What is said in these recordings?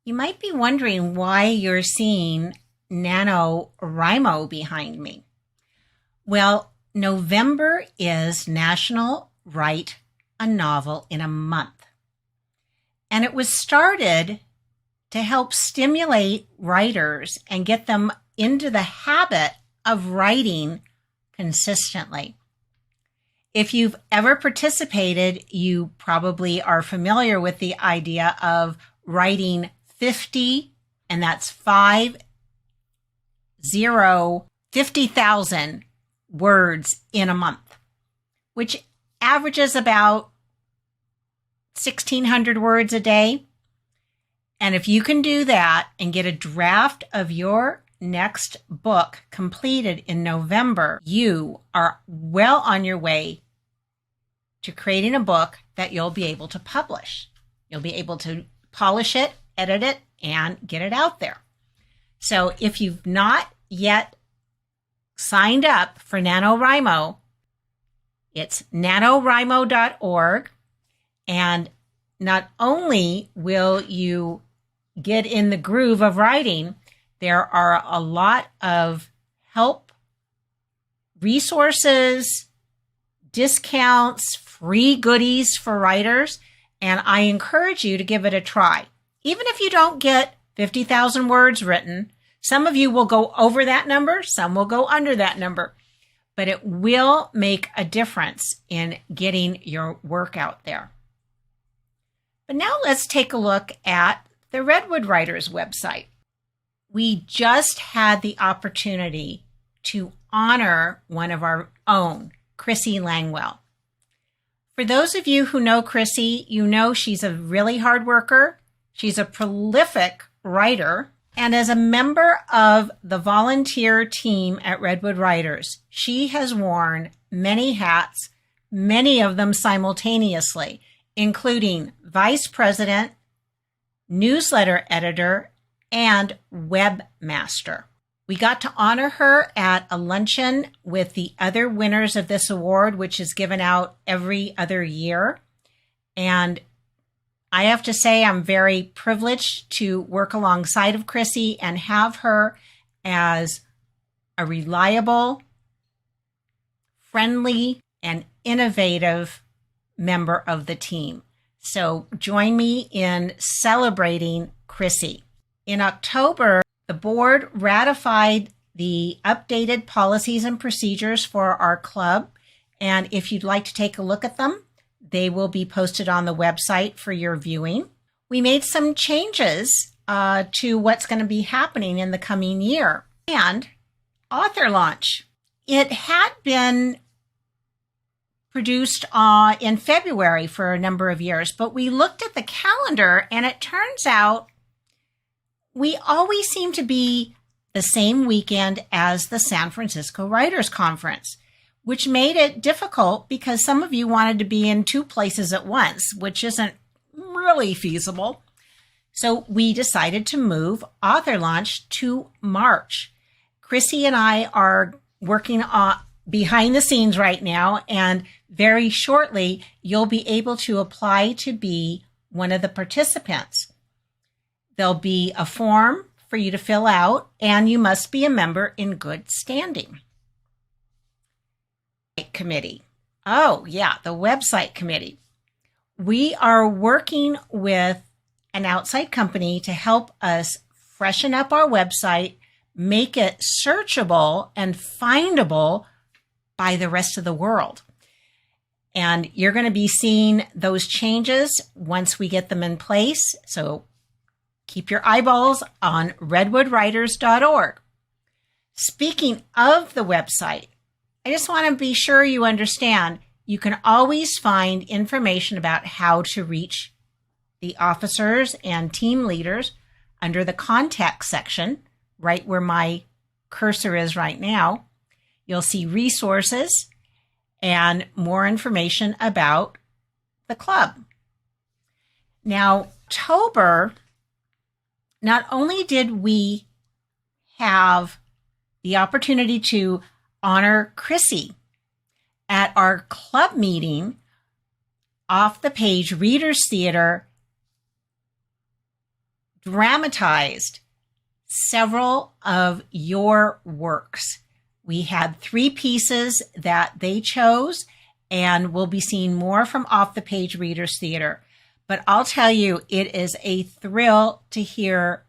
You might be wondering why you're seeing NaNoWriMo behind me. Well, November is National Write a Novel in a Month. And it was started to help stimulate writers and get them into the habit of writing consistently. If you've ever participated, you probably are familiar with the idea of writing 50, and that's 50,000 words in a month, which averages about 1,600 words a day. And if you can do that and get a draft of your next book completed in November, you are well on your way to creating a book that you'll be able to publish. You'll be able to polish it, edit it, and get it out there. So if you've not yet signed up for NaNoWriMo, it's nanowrimo.org. And not only will you get in the groove of writing, there are a lot of help, resources, discounts, free goodies for writers, and I encourage you to give it a try. Even if you don't get 50,000 words written, some of you will go over that number, some will go under that number, but it will make a difference in getting your work out there. But now let's take a look at the Redwood Writers website. We just had the opportunity to honor one of our own, Chrissy Langwell. For those of you who know Chrissy, you know she's a really hard worker. She's a prolific writer. And as a member of the volunteer team at Redwood Writers, she has worn many hats, many of them simultaneously, including vice president, newsletter editor, and webmaster. We got to honor her at a luncheon with the other winners of this award, which is given out every other year. And I have to say I'm very privileged to work alongside of Chrissy and have her as a reliable, friendly, and innovative member of the team. So join me in celebrating Chrissy. In October, the board ratified the updated policies and procedures for our club. And if you'd like to take a look at them, they will be posted on the website for your viewing. We made some changes to what's going to be happening in the coming year. And author launch. It had been produced in February for a number of years, but we looked at the calendar and it turns out we always seem to be the same weekend as the San Francisco Writers Conference, which made it difficult because some of you wanted to be in two places at once, which isn't really feasible. So we decided to move author launch to March. Chrissy and I are working on behind the scenes right now, and very shortly you'll be able to apply to be one of the participants. There'll be a form for you to fill out, and you must be a member in good standing. Committee. Oh, yeah, the website committee. We are working with an outside company to help us freshen up our website, make it searchable and findable by the rest of the world. And you're going to be seeing those changes once we get them in place. So keep your eyeballs on redwoodwriters.org. Speaking of the website, I just want to be sure you understand you can always find information about how to reach the officers and team leaders under the contact section, right where my cursor is right now. You'll see resources and more information about the club. Now, October, not only did we have the opportunity to honor Chrissy at our club meeting, Off the Page Readers Theater dramatized several of your works. We had 3 pieces that they chose, and we'll be seeing more from Off the Page Readers Theater. But I'll tell you, it is a thrill to hear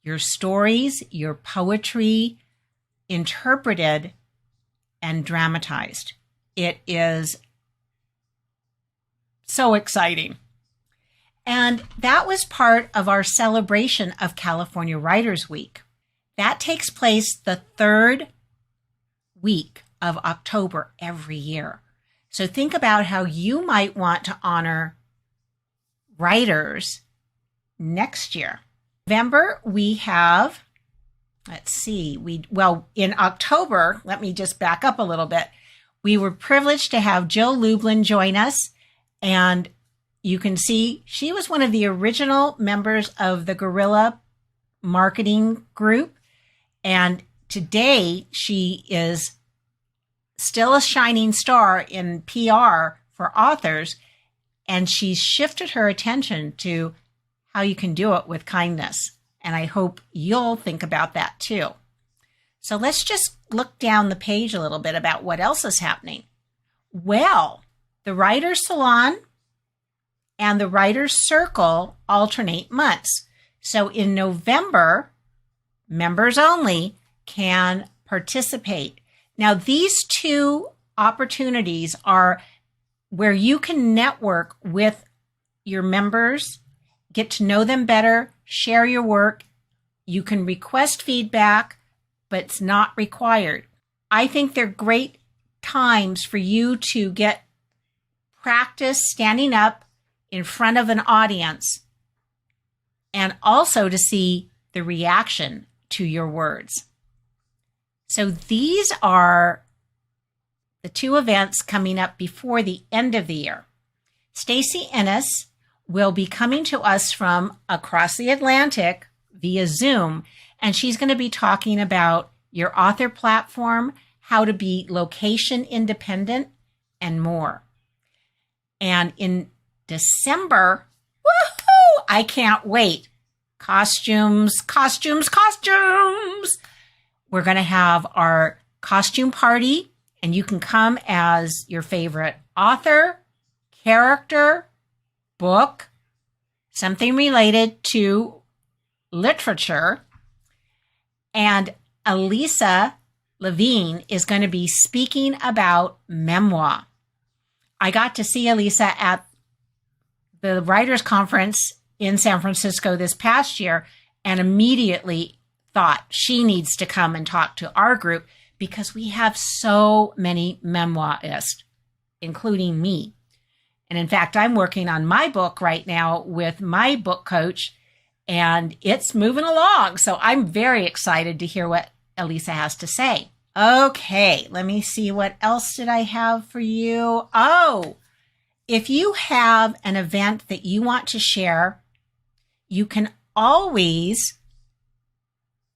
your stories, your poetry interpreted and dramatized. It is so exciting. And that was part of our celebration of California Writers Week. That takes place the 3rd week of October every year. So think about how you might want to honor writers next year. November, we have, in October, let me just back up a little bit. We were privileged to have Jill Lublin join us, and you can see she was one of the original members of the Guerrilla Marketing Group, and today she is still a shining star in PR for authors, and she's shifted her attention to how you can do it with kindness. And I hope you'll think about that too. So let's just look down the page a little bit about what else is happening. Well, the Writers Salon and the Writers Circle alternate months. So in November, members only can participate. Now, these 2 opportunities are where you can network with your members, get to know them better, share your work. You can request feedback, but it's not required. I think they're great times for you to get practice standing up in front of an audience and also to see the reaction to your words. So these are the 2 events coming up before the end of the year. Stacy Ennis will be coming to us from across the Atlantic via Zoom, and she's going to be talking about your author platform, how to be location independent, and more. And in December, woohoo! I can't wait. Costumes. We're going to have our costume party, and you can come as your favorite author, character, book, something related to literature. And Elisa Levine is going to be speaking about memoir. I got to see Elisa at the Writers Conference in San Francisco this past year and immediately thought she needs to come and talk to our group because we have so many memoirists, including me. And in fact, I'm working on my book right now with my book coach, and it's moving along. So I'm very excited to hear what Elisa has to say. Okay, let me see. What else did I have for you? Oh, if you have an event that you want to share, you can always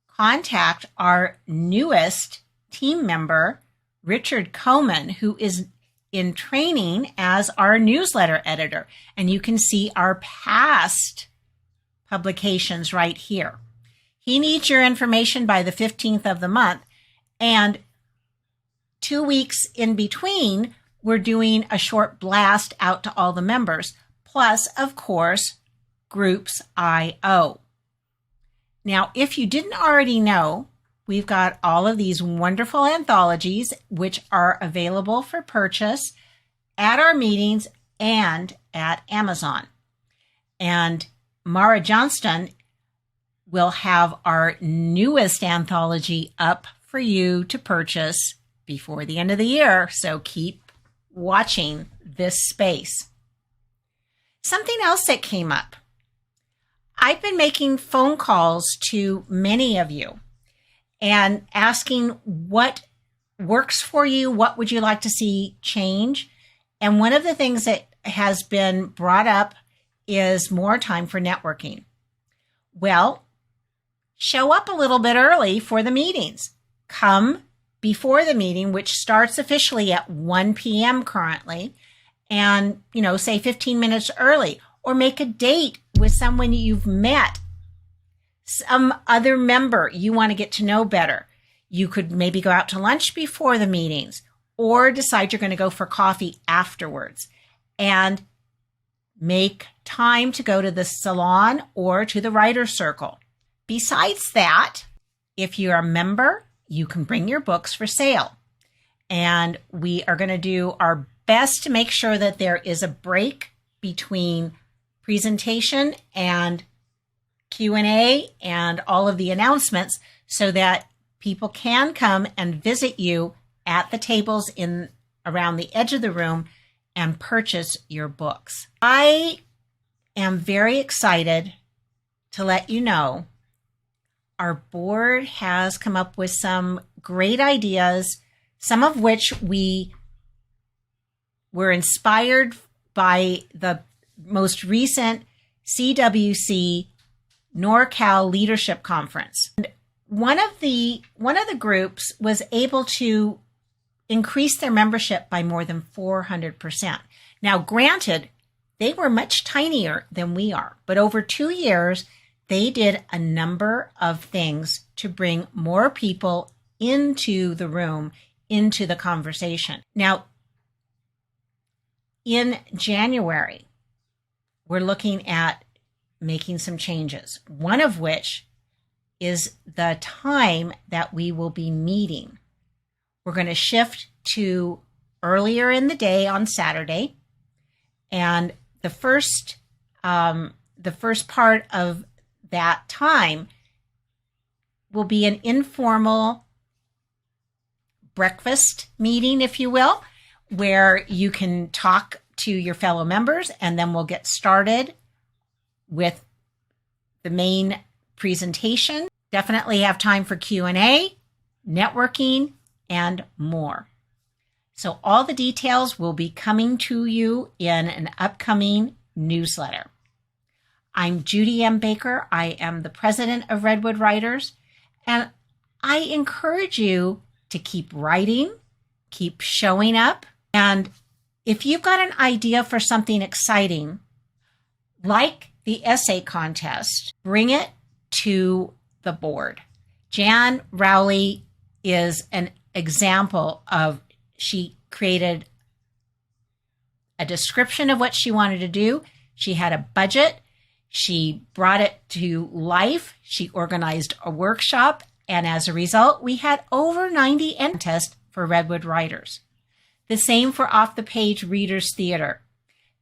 contact our newest team member, Richard Coman, who is in training as our newsletter editor. And you can see our past publications right here. He needs your information by the 15th of the month. And 2 weeks in between, we're doing a short blast out to all the members. Plus, of course, Groups I.O. Now, if you didn't already know, we've got all of these wonderful anthologies, which are available for purchase at our meetings and at Amazon. And Mara Johnston will have our newest anthology up for you to purchase before the end of the year. So keep watching this space. Something else that came up. I've been making phone calls to many of you and asking what works for you, what would you like to see change? And one of the things that has been brought up is more time for networking. Well, show up a little bit early for the meetings. Come before the meeting, which starts officially at 1 p.m. currently, and, say 15 minutes early, or make a date with someone you've met some other member you want to get to know better. You could maybe go out to lunch before the meetings or decide you're going to go for coffee afterwards and make time to go to the salon or to the writer's circle. Besides that, if you're a member, you can bring your books for sale. And we are going to do our best to make sure that there is a break between presentation and Q&A and all of the announcements so that people can come and visit you at the tables in around the edge of the room and purchase your books. I am very excited to let you know our board has come up with some great ideas, some of which we were inspired by the most recent CWC NorCal Leadership Conference. And one of the groups was able to increase their membership by more than 400%. Now, granted, they were much tinier than we are, but over 2 years, they did a number of things to bring more people into the room, into the conversation. Now, in January, we're looking at making some changes, one of which is the time that we will be meeting. We're going to shift to earlier in the day on Saturday, and the first part of that time will be an informal breakfast meeting, if you will, where you can talk to your fellow members, and then we'll get started with the main presentation. Definitely have time for Q&A, networking, and more. So all the details will be coming to you in an upcoming newsletter. I'm Judy M. Baker. I am the president of Redwood Writers, and I encourage you to keep writing, keep showing up, and if you've got an idea for something exciting, like the essay contest, bring it to the board. Jan Rowley is an example of, she created a description of what she wanted to do. She had a budget. She brought it to life. She organized a workshop. And as a result, we had over 90 contests for Redwood Writers. The same for Off the Page Readers Theater.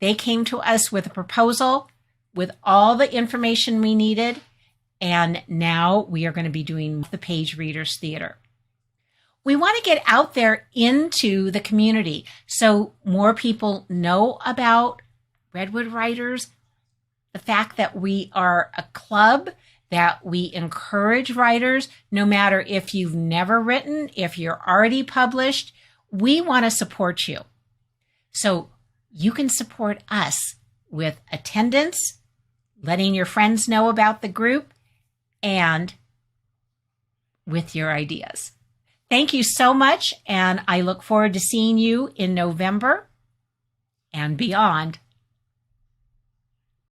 They came to us with a proposal with all the information we needed. And now we are going to be doing Off the Page Readers Theater. We want to get out there into the community so more people know about Redwood Writers, the fact that we are a club, that we encourage writers, no matter if you've never written, if you're already published, we want to support you. So you can support us with attendance, letting your friends know about the group, and with your ideas. Thank you so much, and I look forward to seeing you in November and beyond.